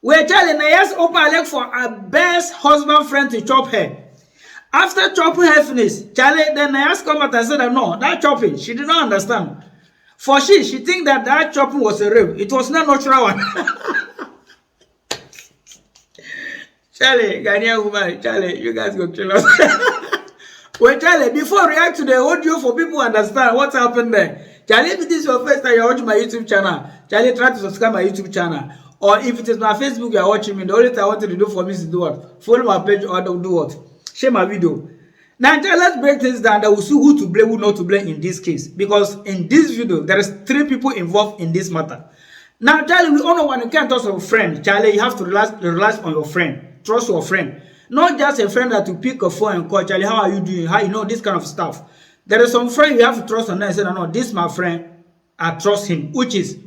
Where Charlie Nayas open her leg for her best husband friend to chop her. After chopping her finish, Charlie, then Nayas come out and said that no, that chopping, she did not understand. For she think that chopping was a rape. It was not natural one. Charlie, Ghanaian woman, Charlie, you guys go kill us. Well, Charlie, before I react to the audio for people to understand what happened there, Charlie, if this is your first time you're watching my YouTube channel, Charlie, try to subscribe my YouTube channel. Or if it is my Facebook you're watching me, the only thing I want you to do for me is to do what? Follow my page or do what? Share my video. Now, let's break things down that we'll see who to blame, who not to blame in this case. Because in this video, there is 3 people involved in this matter. Now, Charlie, we all know when you can't trust your friend, Charlie, you have to rely on your friend. Trust your friend. Not just a friend that you pick a phone and call, Charlie, how are you doing? How you know this kind of stuff. There is some friend you have to trust on them and say, no, this is my friend. I trust him, which is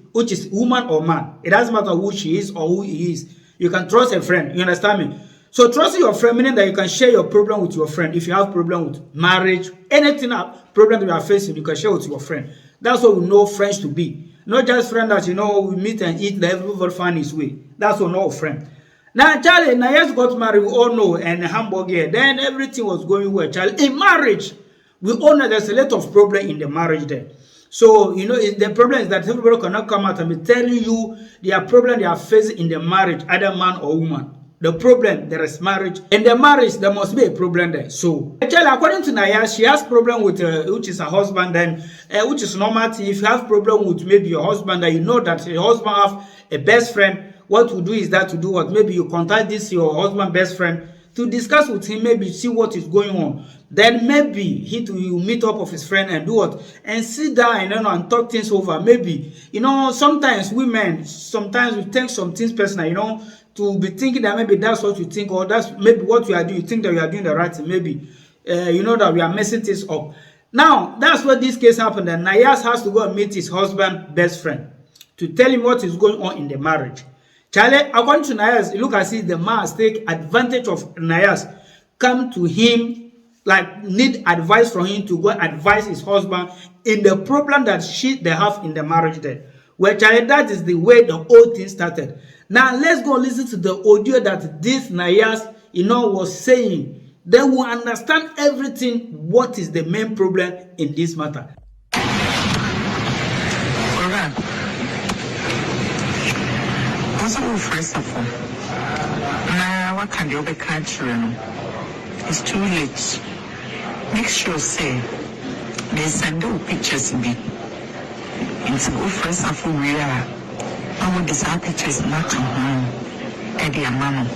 woman or man. It doesn't matter who she is or who he is. You can trust a friend. You understand me? So trusting your friend meaning that you can share your problem with your friend. If you have problem with marriage, anything problem that you are facing, you can share with your friend. That's what we know friends to be. Not just friend that we meet and eat, that everybody find his way. That's what not a friend. Now Charlie, Nayas got married, we all know, and hamburger. Then everything was going well. Charlie, in marriage, we all know there's a lot of problem in the marriage there. So, the problem is that everybody cannot come out and be telling you their problem they are facing in the marriage, either man or woman. The problem, there is marriage. In the marriage, there must be a problem there. So, actually, according to Nayas, she has problem with, which is her husband, then, which is normal. If you have problem with maybe your husband, then you know that your husband have a best friend. What to do is that to do what? Maybe you contact your husband best friend to discuss with him, maybe see what is going on. Then maybe you meet up with his friend and do what? And sit down and talk things over. Maybe, sometimes women, sometimes we take some things personal, to be thinking that maybe that's what you think, or that's maybe what you are doing. You think that you are doing the right thing. Maybe, that we are messing things up. Now, that's where this case happened. And Nayas has to go and meet his husband best friend to tell him what is going on in the marriage. Charlie, according to Nayas, look as if the man take advantage of Nayas, come to him, like need advice from him to go advise his husband in the problem that they have in the marriage there. Well, Charlie, that is the way the whole thing started. Now, let's go listen to the audio that this Nayas, was saying. They will understand everything, what is the main problem in this matter. First of all, what can the other country? It's too late. Make sure say they send no pictures to me. It's go first of all we are. I want these pictures not to home. Eddie and Mama.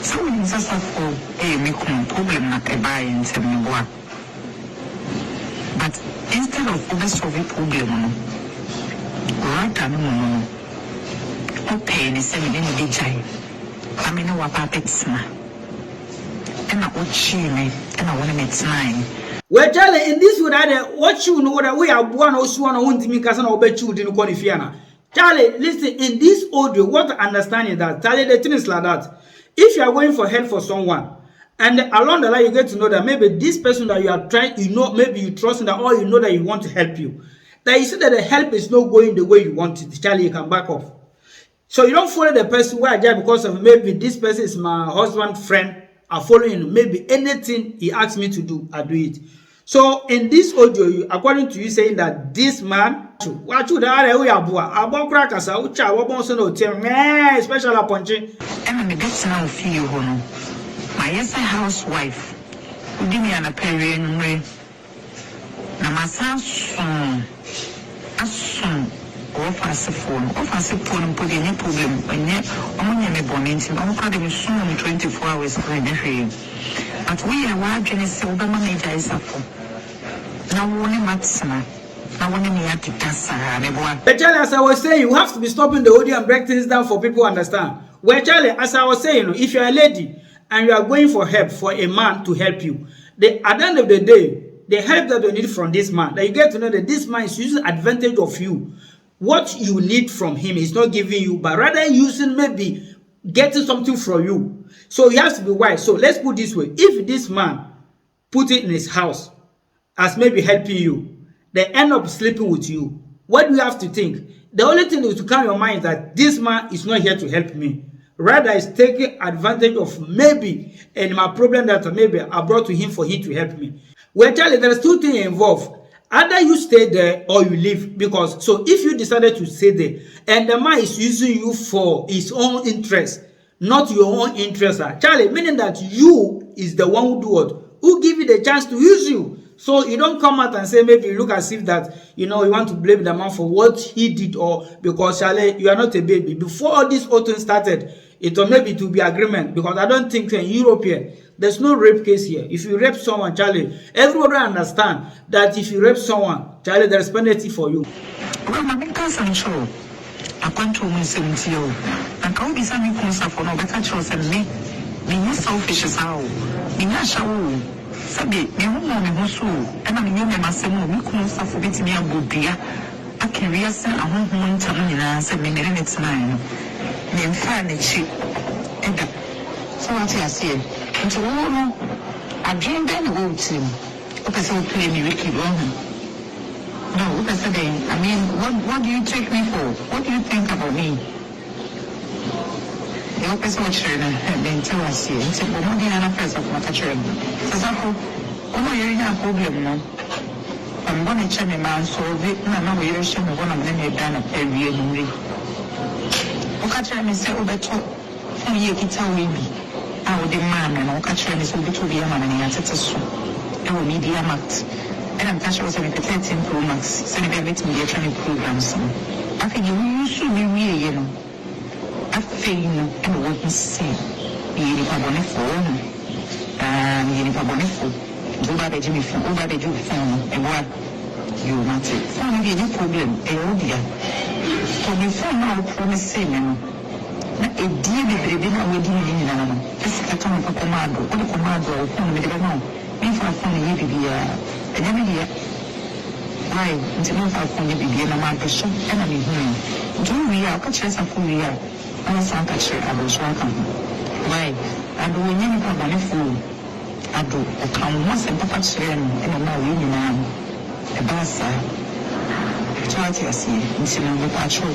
So when it's just for make no problem not a buy and tell me what. But instead of oversolving problem, right and pain is saying any DJ. I mean, what puppets, and I would cheat me, and I want to make time. Well, Charlie, in this way, what you know that we are one or one or one to me, cousin or bet you didn't qualify. Charlie, listen, in this audio, what I understand is that, Charlie, the thing is like that. If you are going for help for someone, and along the line, you get to know that maybe this person that you are trying, maybe you trust that, or that you want to help you, that you see that the help is not going the way you want it, Charlie, you can back off. So you don't follow the person where I just because of maybe this person is my husband friend. I follow him. Maybe anything he asks me to do, I do it. So in this audio, according to you saying that this man, what you da we abua, abon crackers, ucha, wabon so no tell me special punching. And I get now feel hono. My yes housewife. Give me an appearance way. Na masan asun. Offer phone and put any problem when you only me bonnet and I'm probably soon 24 hours going to but we are watching is so the manager is up for now only matsama now only me at the tassa. But Charlie, as I was saying, you have to be stopping the audio and break things down for people to understand. Well, Charlie, as I was saying, if you're a lady and you are going for help for a man to help you, at the end of the day, the help that you need from this man, that you get to know that this man is using advantage of you. What you need from him is not giving you, but rather using maybe getting something from you. So you have to be wise. So let's put this way. If this man put it in his house as maybe helping you, they end up sleeping with you, what do you have to think? The only thing that will come in your mind is that this man is not here to help me. Rather, is taking advantage of maybe and my problem that maybe I brought to him for him to help me. Well, Charlie, there's two things involved. Either you stay there or you leave. Because so if you decided to stay there and the man is using you for his own interest, not your own interest, Charlie, meaning that you is the one who do what? Who give you the chance to use you. So you don't come out and say maybe you look as if that you want to blame the man for what he did, or because Charlie, you are not a baby. Before all this whole thing started, it will maybe to be agreement, because I don't think in Europe here there's no rape case here. If you rape someone, Charlie, everybody understand that if you rape someone, Charlie, there's penalty for you. Well, my big cousin show. I can't tell me 70 years. I can't be something closer for no better choice than me. Me selfish as how. Me not show. Sabi, me who know me who so. And I'm young and I say, no, me closer for bit me a good dear. I can reason a home time in answer me in its nine. Me and finally cheap. And so what I say. And to all, I dreamed any old team. Okay, so play me Ricky wrong. No, what I said, I mean, what do you take me for? What do you think about me? The open so much then tell us here. He said, well, no, the other person of my children. So, oh, you're in a problem now. I'm going to check my man, so now we're showing one of them done a every year. Okay, me say, oh, that's all. For you, it's how we be. I would demand, and I'll catch me so little be a man and answer to so. I will need the amount. And I'm catching also with the 13 Pro Max, sending me the training programs. I think you should be real, I feel and what you see. You are going to phone, and you are going to phone. Go by the Jimmy phone, over the Jimmy phone, and what you want to phone me any problem, a dear. For me, phone now, promise saying, a dear baby, now we're dealing in an This is a time for commando, or the commando, or phone me, I know. If I phone you, be and every year, why, until I found you begin a market shop, and I mean, do we are catching some food here? I was not catching a bush welcome. Why, I do any problem food. I do a come once and papa chain and a more winning man. A bassa. Charity, I see, until I'm the patrol.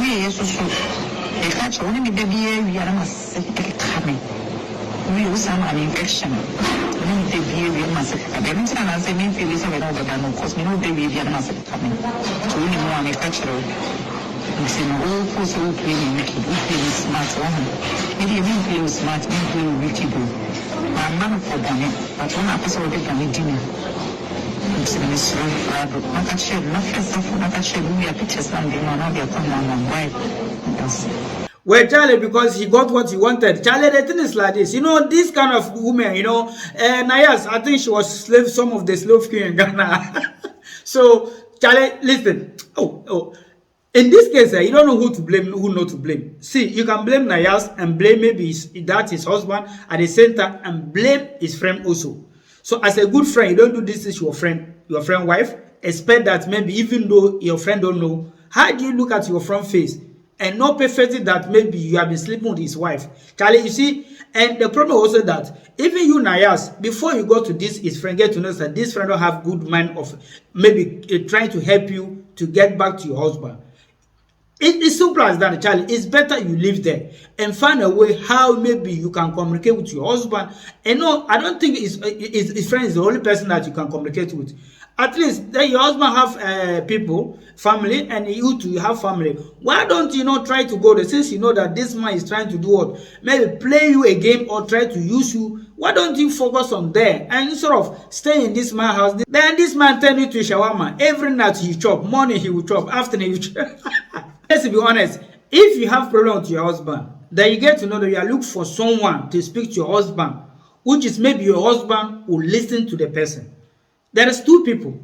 We are so. A catch only baby, we are must say, coming. We use some infection. The behavior must have been as a main feelings of another than because we know the behavior must have coming to any more manufacturer. It's in all possible playing wicked, we play smart one. Maybe we play smart, we play wicked. I'm not for Bonnie, but one episode of the dinner. It's in this room for a book. Not a shade, not first of not a shade, we are pictures and they know they are coming on right. Yes. Well, Charlie, because he got what he wanted. Charlie, the thing is like this. This kind of woman, Nayas, I think she was some of the slave queen in Ghana. So, Charlie, listen. In this case, you don't know who to blame, who not to blame. See, you can blame Nayas and blame maybe his husband at the same time and blame his friend also. So, as a good friend, you don't do this to your friend wife. Expect that maybe even though your friend don't know, how do you look at your friend face? And not perfectly that maybe you have been sleeping with his wife. Charlie, you see, and the problem also that even you, Nayas, before you go to this, his friend get to know that this friend don't have good mind of maybe trying to help you to get back to your husband. It's simple as that, Charlie. It's better you live there and find a way how maybe you can communicate with your husband. And no, I don't think his friend is the only person that you can communicate with. At least then your husband have people, family, and you too have family. Why don't you try to go there since you know that this man is trying to do what? Maybe play you a game or try to use you. Why don't you focus on there and instead of stay in this man's house? Then this man turn you to shawarma. Every night he chop, morning he will chop, afternoon he will chop. Let's be honest. If you have problem with your husband, then you get to know that you are looking for someone to speak to your husband, which is maybe your husband will listen to the person. There is two people,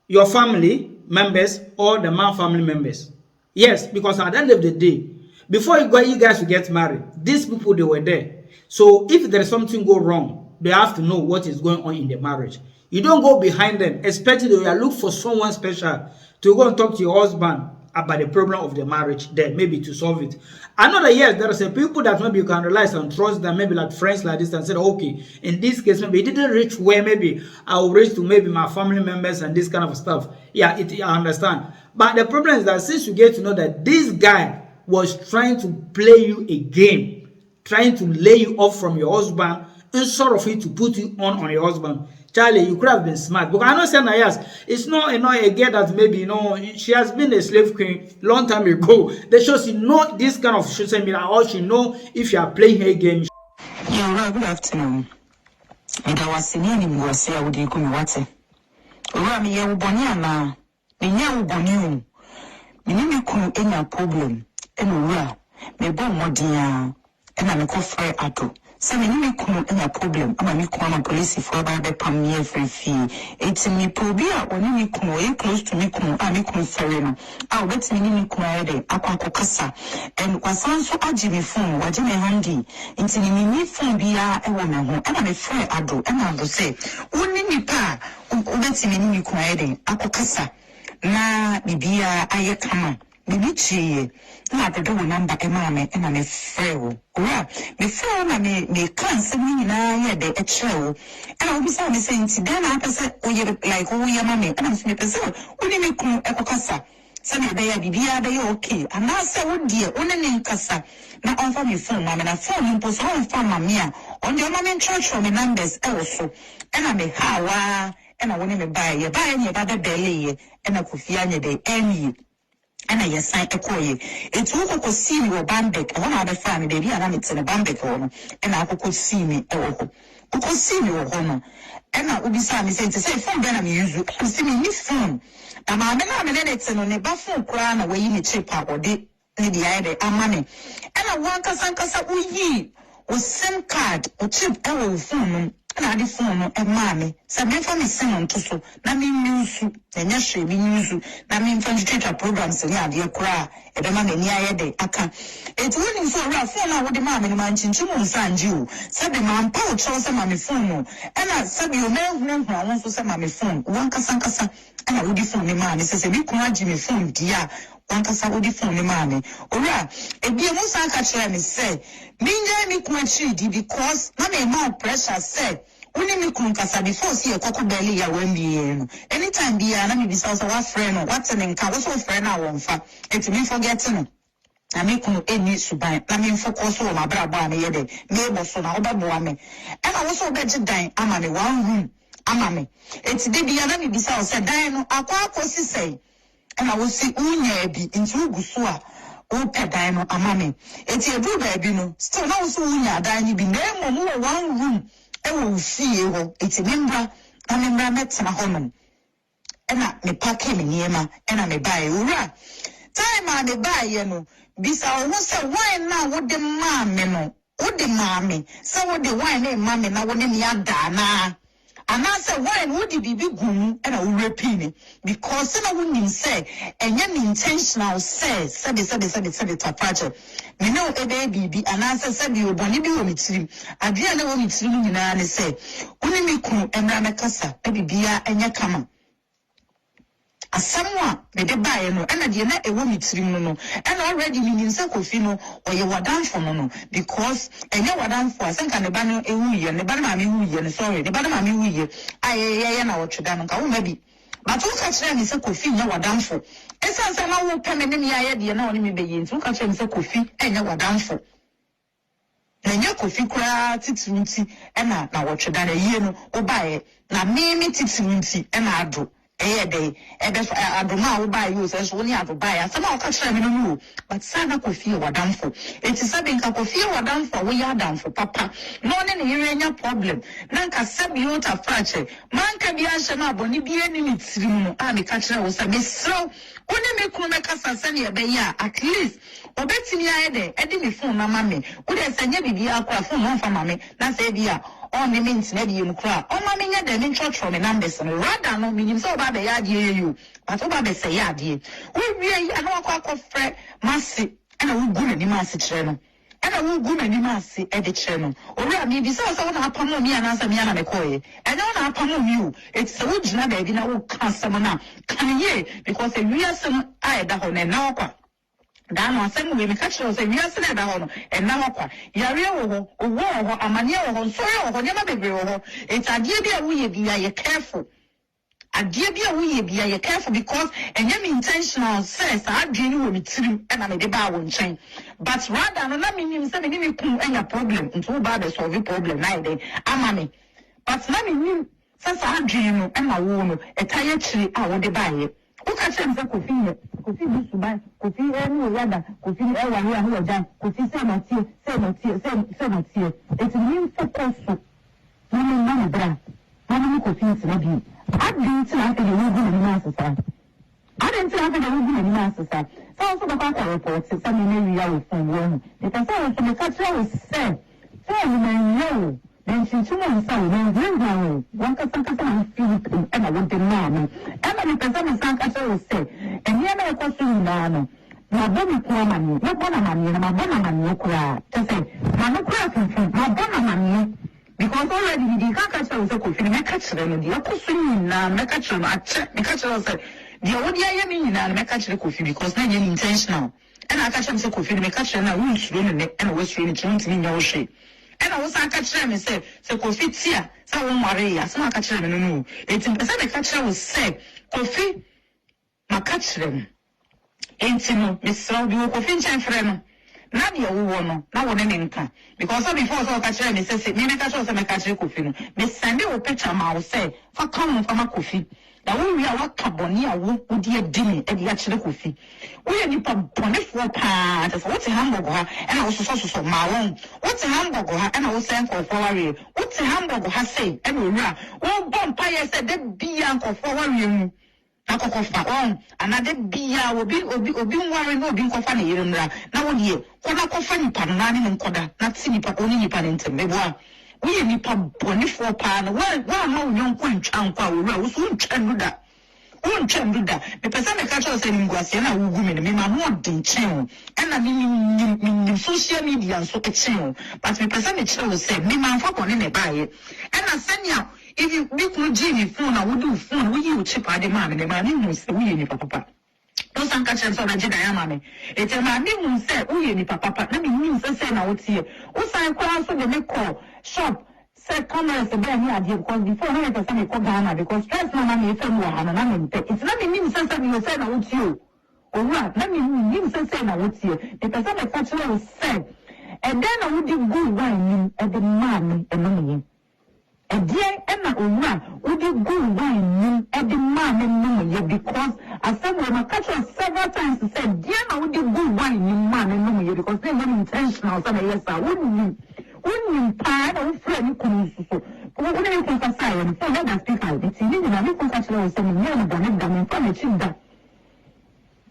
your family members or the man family members. Yes, because at the end of the day, before you guys will get married, these people, they were there. So if there is something go wrong, they have to know what is going on in the marriage. You don't go behind them, especially when you look for someone special to go and talk to your husband about the problem of the marriage there, maybe to solve it. Another, yes, there are some people that maybe you can realize and trust them, maybe like friends like this, and say, okay, in this case, maybe it didn't reach where maybe I will reach to maybe my family members and this kind of stuff. Yeah, I understand. But the problem is that since you get to know that this guy was trying to play you a game, trying to lay you off from your husband instead of it to put you on your husband. Charlie, you could have been smart. Because I know saying Nayas, it's not a girl that maybe she has been a slave queen long time ago. They show she know this kind of social media, or she know if you are playing her game. Yeah, good afternoon. And I was saying you were saying I would you come what? Rami, you boniana. Me nya uboniu. Me ni kunu enya problem. Enu ra. Me bo modia. Ena me ko fry ato. So me ni kunu enya problem. Ama me ko na police for ba be pam me free fee. Eti me probia oni ni kunu e close to me kunu a me kunu fere no. A obeti me ni kunu ayede akwa kasa. And wasan so agi me phone, waje me handy. Enti ni phone bia e wo me ho. Ena me fry ado. Ena ndo say, "Woni ni pa obeti me ni kunu ayede akokasa." Na bibia aye kama bibi chiye na dodo number emame na me frɛ ora me frɛ na me kan se ni na ye de ekyerɛ na obi sa me say nti dan na apese oye like oye mame na me pese oni me kun ekokasa se na be ya bibia be okay ana se wodie oni ne nkasa na onfa me phone mame na phone mpo so onfa mame a on the mame church me numbers e wo so na me hawa ena woni me buy ye ne baba bele ye ena kofia nye de eni ena ye sign ekoye etu kokko see me wo bambek e wona be fa me baby ana me tene bambek wo ena kokko see me e wo kokko see me wo no ena obi sa me say phone be na me use see me ni phone ama me na me ne tene ne ba phone kura na we yi me chip a ode ne dia de amane ena wan kasa uyi o sim card o chip e wo phone na adi phone no e maame se me fa me sing on to so na me newsu enya hwe bi newsu na me fa twitter programs ni ade kura e be ma me ni ayede aka etu woni so ra phone na wo de maame ni man chinchim nsanji o se de man pa o cho se maame phone no e na se bi o me hu awon so se maame phone wan kasa e na wo di phone ni maame se bi kun agi me phone dia wan kasa wo di phone ni maame ora e bi mo san ka kire me se minja mi kun achi di because na me ma pressure say uni mi kun kasa before see e kokko belly ya wembi no anytime bia na me bisa so wa friend no what in nka wo so friend na won fa eti me forget no na me kun eni suban na me focus on my brabo na ye de me bo so na obabo ame e na wo so be dan ama me one room ama me eti de bia na me bisa so dan no akwa akosi sei e na wo si unya bi nti uguso a o pedan no amame eti ebu ba bi no still na wo so unya dan ni bi na mo one room e wo fie ho eti membra na membra metna honom e na me pack me niema e na me buy ura time a me buy ye no bisa wo se wine na wo de maame no wo de maame se wo de wine na maame na wo ne ni ada na and I said, why would you be gum and a repeat because I wouldn't say, and you're intentional says, said it a project. Me know a baby, and I said, you bonny be with him. I didn't know it's you and say, only me cool and Ramacasa, baby beer and your come. As someone may buy no, and I did not a woman no, and already meaning Sakofino or you were done for no, because and you were done for some kind of banner a wee and the banner me sorry, the banner me wee. I know what you done, maybe. But who catch them is a coffee, you were done for. And some I will come and me idea now, me begin to catch them is a coffee, and you were done for. And your coffee cry, titty, and now what you done a year no, or buy it. Now me titty, and I do. Day, I don't know buy you, says only have to buy us. Some of catch no, but Sana coffee were done for. It is something coffee were done for, we are done for papa. No any area problem. Nanka sub you to fracture. Man can be ashana, boni be any room, and the catcher was a miss. So, only make Kumaka send you at least. Or betting me, I phone, my mammy. Would I send you be a phone for mammy? That's idea. On the means maybe you cry. Oh, mammy, the main church from a numbers and rather no meaning so bad you. But over say yadi. We really I know a friend, massy, and I will go any massy channel. And I will go any massy at the channel. Or me, besides, I want to upon me and answer me and McCoy. And I upon you. It's a wood baby, and I will cast someone now. Can ye? Because a real son I that on and now. Dan was saying we catch us and yes, and now, Yario, or war, a mania, or so, or never be real. It's a dear, we be careful. Adia be a wee be a careful because and yam intentional says I dream will be trim and I may ba won chain. But rather no let me say me kum any problem into bad solve the problem neither. Amani. But let me says I dream and my woman a tired tree I would buy it. Who catch him Kofi this to buy Kofi any rather Kofi ever here who are done Kofi say not here. It's a new focus. Mama bra. Mama Kofi to I didn't have to do any master. I didn't have to do any master. So also the back reports, some maybe I will phone one. Because I was from the country was said, so you may know. Then she told me, so then bring her. One can feel and I want the man. Emma, because I'm a sanka was said, and here I question Nano. My baby poor money, no bonner money, and my bonner money, no cry. To say, my cry from my bonner money. Because already the Kaka was a coffee, and I catch them, the upper swing, and I catch them. I check, the catcher said, the old Yammy, and I catch the coffee because not intentional. And I catch them so coffee, and I catch them, and I will swim and I was really trying to know shape. And I was a catcher and said, so coffee here, so Maria, so I catch them no. It's in the catcher was said, coffee, my catch them. Ain't you know, Miss Saudi, coffee and friend. Nadia wono na wone nenka because before so catch me say me catch us me catch kofi no me send o picture ma wo say fa come fa ma kofi da wo wi a wa kaboni a wo odi adini e dia kire kofi wo ye nipa bone fo pa ta so what hamburger ha e na wo so ma won what hamburger ha e na wo send for worry what hamburger ha say e no wura wo bom pa ye say de bia ko for worry mu Akokofa on another bia obi worry no obi kofa na yirimra na wo die kona kofa ni panani no nkoda na ti ni pa oni ni pa ntem meboa wo ye ni pa boni fo pa na wa ma wo nko ntwa nkwa wo wo so ntwa nduda wo ntwa nduda me pesa me ka cho se ni ngwase na wo gu me me ma ho den chen e na ni social media so ke chen but me pesa me cho se me ma fa boni ne bae e na sanya if you make no genie phone, I would do phone, we you chip at the man, the man who say, we any papa. No some catch us on a Jedi mammy. It's a man who said, we any papa, let me mean to say now, what's here. What's I call so the make call, shop, said commerce, the bear here, because before I had some call Ghana, because stress my money is somewhere, and I'm it's not me mean something you said, I would you. Or what? Let me mean something I would see. Because I'm a catcher was said, and then I would do good wine at the man and money. And dear Emma Uma would be good wine at the man and no because as someone I catch us several times to say, dear, I would be good wine in man and no because they were intentional. So yes, I wouldn't you pad or friend so what do you think of silence? So let us speak out. It's easy to have a catch us and never done it from a chin that.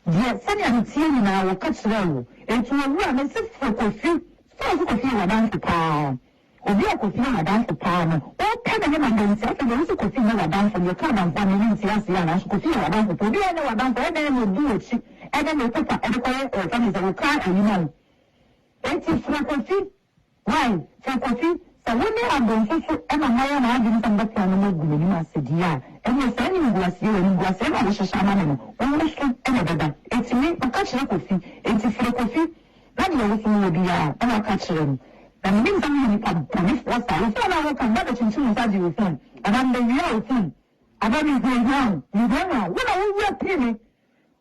Dear, send a tea in our catch level and to a run and sit for coffee. So coffee were down to pound. Obi akofi na dance pa no o ka na ma dance afa na so kofi na dance your ka dance na ni ntia sia na so kofi na dance obi na dance e na no du ochi e na no papa e ko e fa mi so ka ani na enti fra kofi why fra kofi so woni abon so e na maya na adi nta mbata na mo gu ni ma se dia e no sa ni ngwase na wo shasha ma no o no so e na dada enti mi ka chira kofi enti fra kofi na ni wo so mo bia e na ka chira no and means I'm going to what's that? If I can better change inside your phone, and I'm the real thing. And then you go down, you don't know. When I will pay me,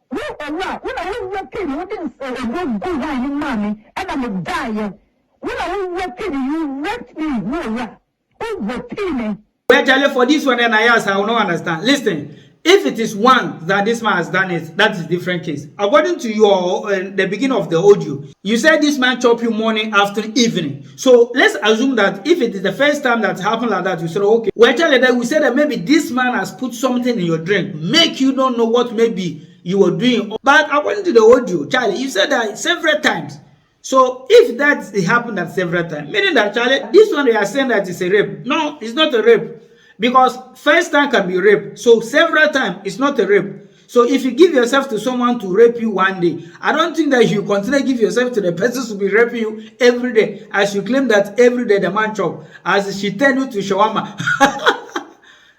when I will pay me, what is a good wine in money, and I'm a die. When I will pay me, you wrecked me, who will pay me? Well, Charlie, for this one, and I will not understand. Listen. If it is one that this man has done it, that is a different case. According to your the beginning of the audio, you said this man chop you morning, afternoon, evening. So let's assume that if it is the first time that happened like that, you said, okay. Well, Charlie, that we said that maybe this man has put something in your drink, make you don't know what maybe you were doing. But according to the audio, Charlie, you said that several times. So if that happened at several times, meaning that, Charlie, this one they are saying that it's a rape. No, it's not a rape. Because first time can be rape. So several times it's not a rape. So if you give yourself to someone to rape you one day, I don't think that you continue to give yourself to the person who will be raping you every day. As you claim that every day the man chop. As she tell you to shawarma.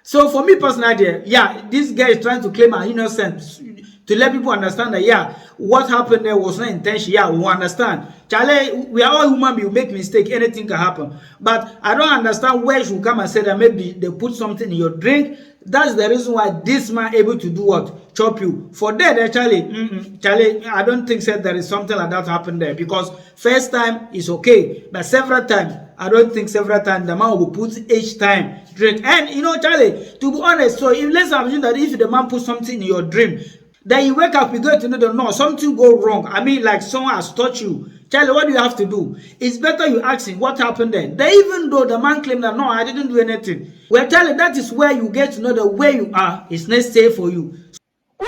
So for me personally, yeah, this guy is trying to claim her innocence. to let people understand that, yeah, what happened there was not intention. Yeah, we understand. Charlie, we are all human, we make mistake, anything can happen. But I don't understand where you come and say that maybe they put something in your drink. That's the reason why this man able to do what? Chop you. For that, Charlie, Charlie, I don't think that there is something like that happened there, because first time is okay, but several times, I don't think several times the man will put each time drink. And you know, Charlie, to be honest, so if let's assume that if the man put something in your dream, then you wake up, you go to know that no, something go wrong. I mean, like someone has touched you. Charlie, what do you have to do? It's better you ask him what happened then. They, even though the man claimed that no, I didn't do anything. Well, Charlie, that is where you get to know that where you are is not safe for you.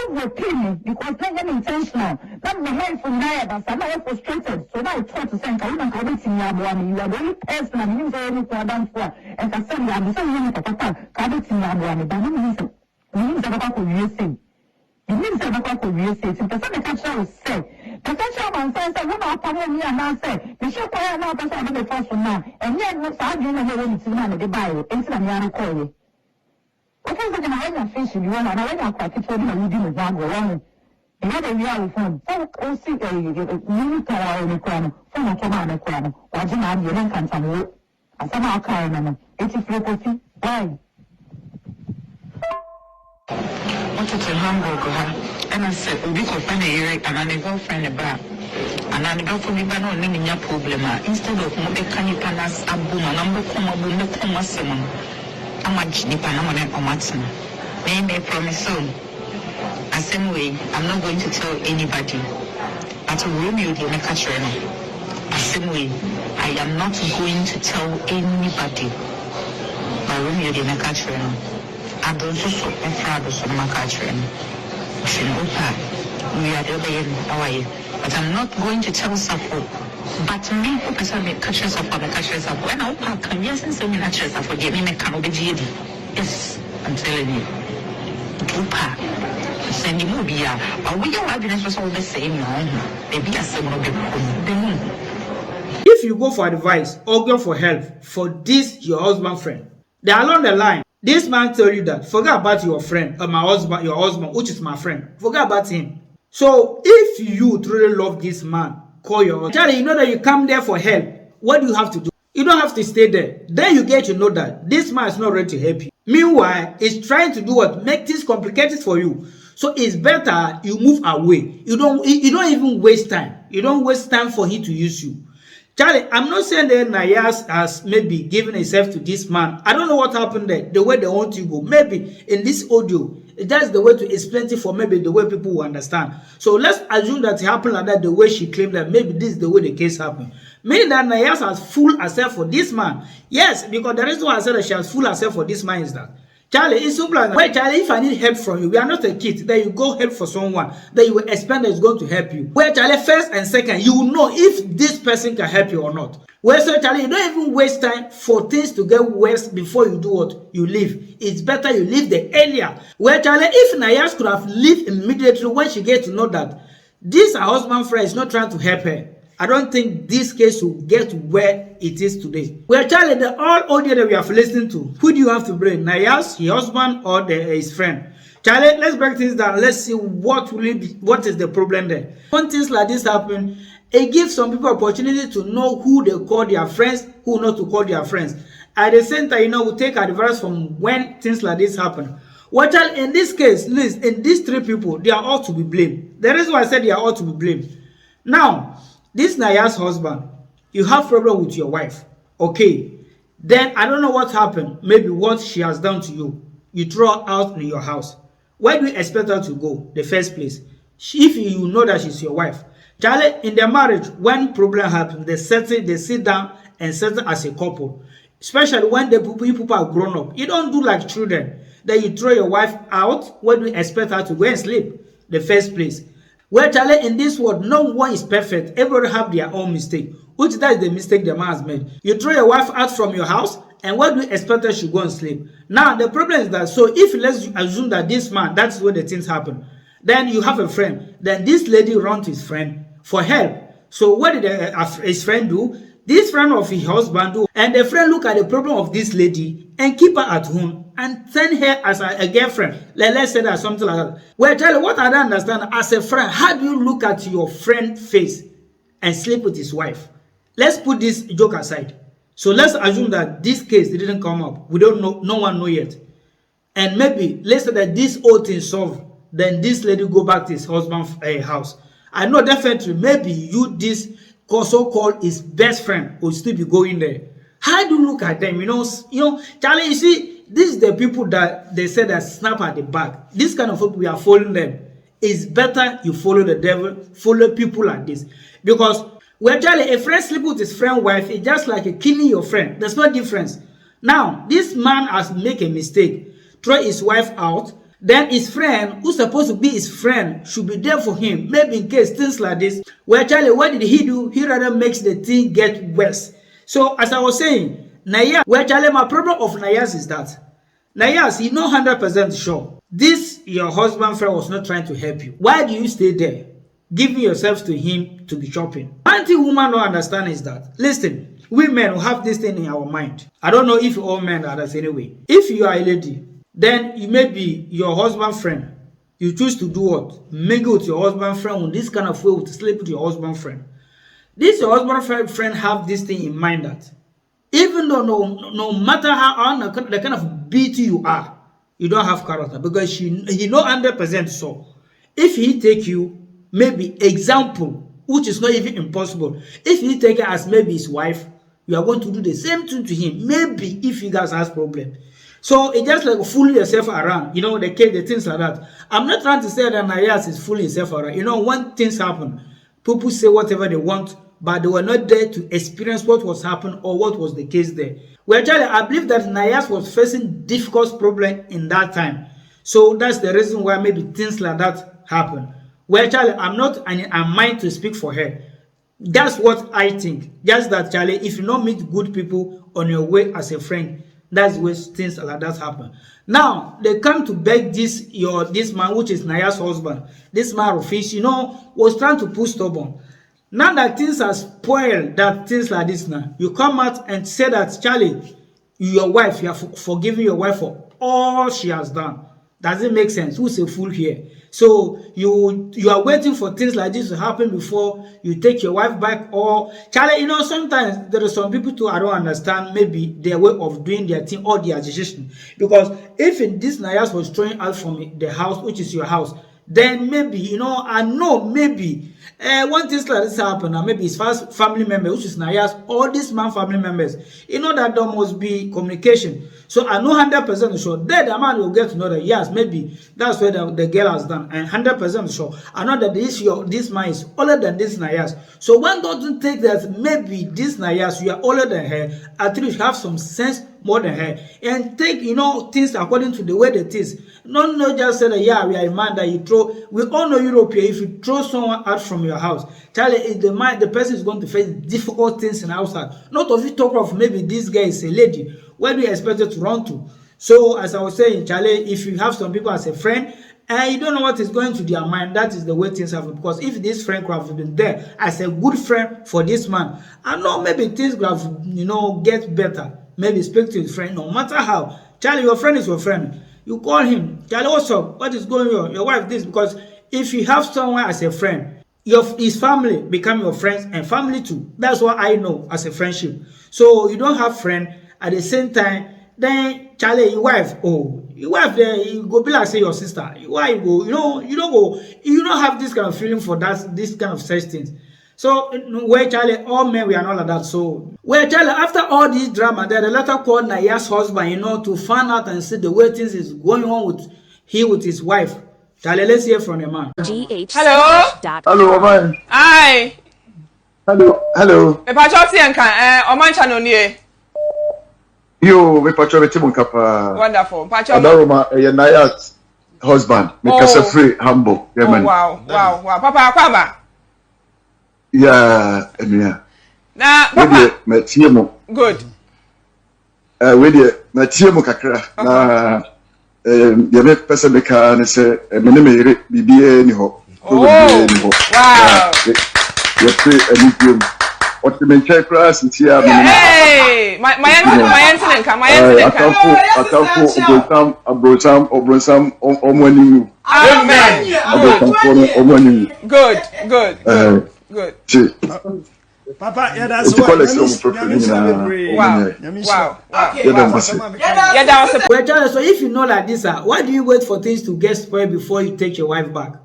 Were pain because they were intentional. That my mind from Nayas, I'm not frustrated. So now I try to say, I don't know what you are the only person I'm using any for dance for. And I said, I'm so young to Papa, Kabitin Yabuani, but I'm using. We need to have a real you need to have a real estate. The person catcher will say, the catcher man says, I want to come here and I say, the show quiet now, that's what I'm first from now. And yet, what's I doing when it's man, the buy it, and I'm call you. What is it in a fish you want? And I went out quite told me you didn't want to go on. The other real phone, oh, see a new car in the crown, from a command crown, watching out your link and some work. I somehow carry them. 83 bye. What is a hamburger? And I said, we could find a year and I go find a bar. And I go for me, but no name in your problem. Instead of Mokani Panas, a boom, and I'm going to come as someone. I'm a Nipanamon or Matson. May promise so. The same way, I'm not going to tell anybody. But Romeo, the Meccatreno. The same way, I am not going to tell anybody. But Romeo, the Meccatreno. I don't so proud of my country. We are the way, but I'm not going to tell Safo. But me, who person make catches of the catches of when I can yes, and so many catches of forget me, can be GD. Yes, I'm telling you. Drupa, send you movie, but we don't have evidence all the same. Maybe a similar the If you go for advice or go for help for this your husband friend, they are along the line. This man tell you that forget about your friend or my husband, your husband, which is my friend. Forget about him. So if you truly love this man, call your husband. Charlie, you know that you come there for help. What do you have to do? You don't have to stay there. Then you get to know that this man is not ready to help you. Meanwhile, he's trying to do what? Make things complicated for you. So it's better you move away. You don't even waste time. You don't waste time for him to use you. Charlie, I'm not saying that Nayas has maybe given himself to this man. I don't know what happened there, the way they want you to go. Maybe in this audio, that's the way to explain it for maybe the way people will understand. So let's assume that it happened like that, the way she claimed that maybe this is the way the case happened. Meaning that Nayas has fooled herself for this man. Yes, because the reason why I said that she has fooled herself for this man is that Charlie, it's simple as that. Well, Charlie, if I need help from you, we are not a kid. Then you go help for someone that you will expect that is going to help you. Well, Charlie, first and second, you will know if this person can help you or not. Well, so Charlie, you don't even waste time for things to get worse before you do what? You leave. It's better you leave the earlier. Well, Charlie, if Nayas could have left immediately when she gets to know that this her husband friend is not trying to help her, I don't think this case will get where it is today. Well, Charlie, the all audio that we have listened to, who do you have to blame? Nayas, your husband, or his friend? Charlie, let's break things down. Let's see what is the problem there. When things like this happen, it gives some people opportunity to know who they call their friends, who not to call their friends. At the same time, we take advice from when things like this happen. Well, Charlie, in this case, Liz, in these three people, they are all to be blamed. The reason why I said they are all to be blamed. Now, this Nayas husband, you have problem with your wife, okay? Then I don't know what happened. Maybe what she has done to you. You throw her out in your house. Where do you expect her to go? The first place. If you know that she's your wife. Charlie, in their marriage, when problem happens, they sit down and settle as a couple. Especially when the people are grown up. You don't do like children. Then you throw your wife out. Where do you expect her to go and sleep? The first place. Well, Charlie, in this world, no one is perfect. Everybody have their own mistake. Which that is the mistake the man has made. You throw your wife out from your house, and what do you expect her to go and sleep? Now, the problem is that, so if let's assume that this man, that's where the things happen. Then you have a friend. Then this lady runs to his friend for help. So what did his friend do? This friend of his husband do, and the friend look at the problem of this lady and keep her at home and send her as a girlfriend. Let's say that something like that. Well, tell you what I don't understand as a friend. How do you look at your friend's face and sleep with his wife? Let's put this joke aside. So let's assume that this case didn't come up. We don't know, no one know yet. And maybe let's say that this whole thing solved. Then this lady go back to his husband's house. I know definitely maybe you, this so-called his best friend, will still be going there. How do you look at them? Charlie, you see, this is the people that they say that snap at the back. This kind of people, we are following them. It's better you follow the devil, follow people like this. Because when Charlie, a friend sleep with his friend's wife, it's just like a killing your friend. There's no difference. Now, this man has made a mistake, throw his wife out. Then his friend, who's supposed to be his friend, should be there for him. Maybe in case things like this. Well, Charlie, what did he do? He rather makes the thing get worse. So, as I was saying, Nayas, well, Charlie, my problem of Nayas is that Nayas, you're not 100% sure. This, your husband friend was not trying to help you. Why do you stay there, giving yourself to him to be shopping? One thing women don't understand is that, listen, we men will have this thing in our mind. I don't know if all men are that anyway. If you are a lady, then you may be your husband friend. You choose to do what? Mingle with your husband friend in this kind of way, to sleep with your husband friend. This your husband friend have this thing in mind that even though no matter how the kind of beauty you are, you don't have character, because he know 100% so. If he take you, maybe example, which is not even impossible, if he take her as maybe his wife, you are going to do the same thing to him. Maybe if you guys has problem. So it's just like fooling yourself around, the things like that. I'm not trying to say that Nayas is fooling himself around. When things happen, people say whatever they want, but they were not there to experience what was happening or what was the case there. Well, Charlie, I believe that Nayas was facing difficult problem in that time. So that's the reason why maybe things like that happen. Well, Charlie, I'm mind to speak for her. That's what I think. Just that, Charlie, if you don't meet good people on your way as a friend, that's where things like that happen. Now they come to beg this man, which is Naya's husband. This man of fish, was trying to push stubborn. Now that things are spoiled, that things like this now, you come out and say that, Charlie, your wife, you are forgiving your wife for all she has done. Does it make sense? Who's a fool here? So you are waiting for things like this to happen before you take your wife back. Or Charlie, sometimes there are some people too, I don't understand maybe their way of doing their thing or their decision. Because if this Nayas was throwing out from the house, which is your house, then maybe, I know maybe one thing like this happen, and maybe his first family member, which is Nayas, all these man family members, that there must be communication. So I know 100% sure that the man will get to know that, yes, maybe that's where the girl has done, and 100% sure I know that this man is older than this Nayas. So one doesn't take that maybe this Nayas, you are older than her, at least have some sense more than her, and take things according to the way it is. Not just say that, yeah, we are a man that you throw. We all know Europe here, if you throw someone out from your house, Charlie, the person is going to face difficult things in outside. Not of you talk of maybe this guy is a lady, where do you expect it to run to? So as I was saying, Charlie, if you have some people as a friend and you don't know what is going to their mind, that is the way things happen. Because if this friend could have been there as a good friend for this man, I know maybe things could have get better. Maybe speak to his friend, no matter how. Charlie, your friend is your friend. You call him, Charlie, what's up? What is going on? Your wife this. Because if you have someone as a friend, his family become your friends and family too. That's what I know as a friendship. So you don't have friend at the same time, then Charlie, your wife there, you go be like say your sister. Why you go? You don't have this kind of feeling for this kind of such things. So where Charlie, all men we are not like that. So where Charlie, after all this drama, then the letter called Naya's husband, to find out and see the way things is going on with his wife. Charlie, let's hear from the man. Hello. Hello, man. Hi. Hello. Me patroti enka oman channel nie. Yo, me patroti mon kapa. Wonderful. Patroti. Adaroma, Nayas husband. Me kasa free humble. Yeah, man. Wow. Papa akwaba. Yeah, yeah. Na papa. Me tie mo. Good. We dey me tie mo kakra. Na ya me pesa me ka ne se me ne me yire bibie ni ho. Oh. Wow. You pray and you what the mention class in here. Hey, my auntie, Amen. Good. Papa, yeah, that's what. Wow. Well, so if you know like this, why do you wait for things to get spoiled before you take your wife back?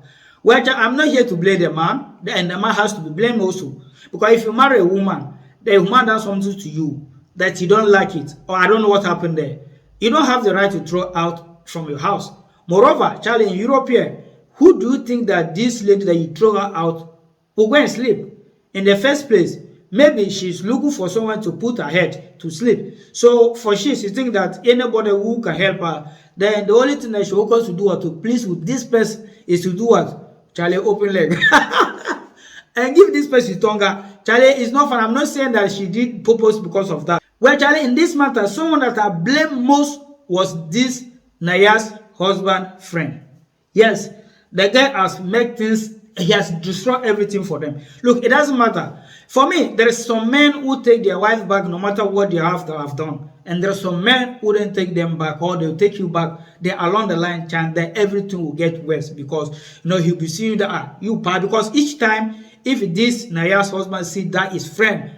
Well, I'm not here to blame the man, and the man has to be blamed also. Because if you marry a woman, the woman does something to you that you don't like it, or I don't know what happened there, you don't have the right to throw out from your house. Moreover, Charlie, in Europe here, who do you think that this lady that you throw her out will go and sleep? In the first place, maybe she's looking for someone to put her head to sleep. So for she thinks that anybody who can help her, then the only thing that she wants to do or to please with this person is to do what? Charlie, open leg. And give this person tonga. Charlie, it's not fun. I'm not saying that she did purpose because of that. Well, Charlie, in this matter, someone that I blame most was this Nayas husband friend. Yes, the guy has made things, he has destroyed everything for them. Look, it doesn't matter. For me, there is some men who take their wife back no matter what they have to have done. And there are some men who don't take them back, or they'll take you back. They along the line chant that everything will get worse because he'll be seeing that you part. Because each time, if this Nayas husband see that his friend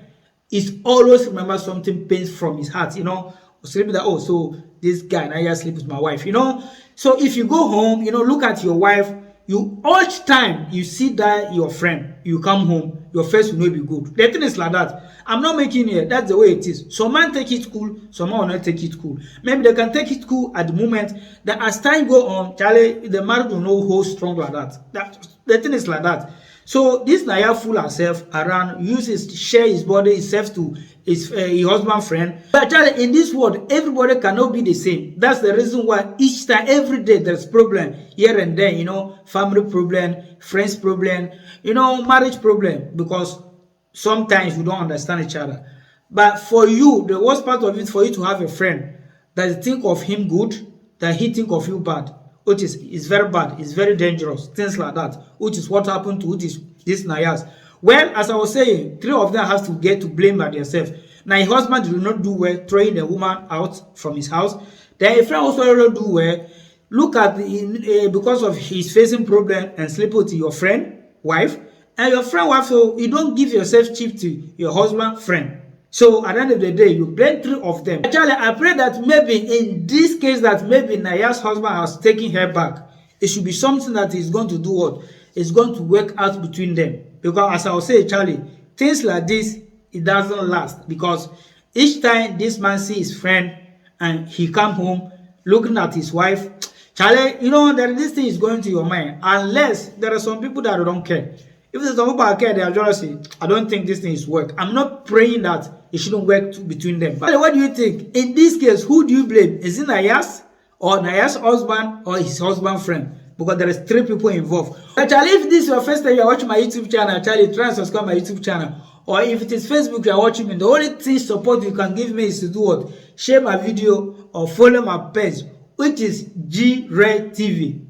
is always remember something pains from his heart, sleep that, oh, so this guy Nayas sleep with my wife, So if you go home, look at your wife. You each time you see that your friend, you come home, your face will not be good. The thing is like that. I'm not making it. That's the way it is. Some man take it cool, some man will not take it cool. Maybe they can take it cool at the moment. That as time go on, Charlie, the marriage will not hold strong like that. The thing is like that. So this Naya fool herself around, uses to share his body, himself to his husband friend. But Charlie, in this world, everybody cannot be the same. That's the reason why each time, every day, there's problem here and there. Family problem, friends problem, marriage problem. Because sometimes we don't understand each other. But for you, the worst part of it, for you to have a friend that think of him good, that he think of you bad, which is very bad, it's very dangerous, things like that, which is what happened to this Nayas. Well, as I was saying, 3 of them have to get to blame by themselves. Now, his husband did not do well, throwing the woman out from his house. Then a friend also did not do well. Look at because of his facing problem and sleep with your friend, wife, and your friend wife, so you don't give yourself cheap to your husband, friend. So at the end of the day, you blame 3 of them. Actually, I pray that maybe in this case that maybe Naya's husband has taken her back, it should be something that is going to do what? It's going to work out between them. Because as I was saying, Charlie, things like this, it doesn't last. Because each time this man sees his friend and he come home looking at his wife, Charlie, that this thing is going to your mind. Unless there are some people that don't care. If there's some people that care, they are just saying, I don't think this thing is work. I'm not praying that it shouldn't work between them. But what do you think? In this case, who do you blame? Is it Nayas or Nayas' husband or his husband friend? Because there is 3 people involved. But Charlie, if this is your first time you are watching my YouTube channel, Charlie, try and subscribe my YouTube channel. Or if it is Facebook you are watching me, the only thing support you can give me is to do what? Share my video or follow my page, which is G Ray TV.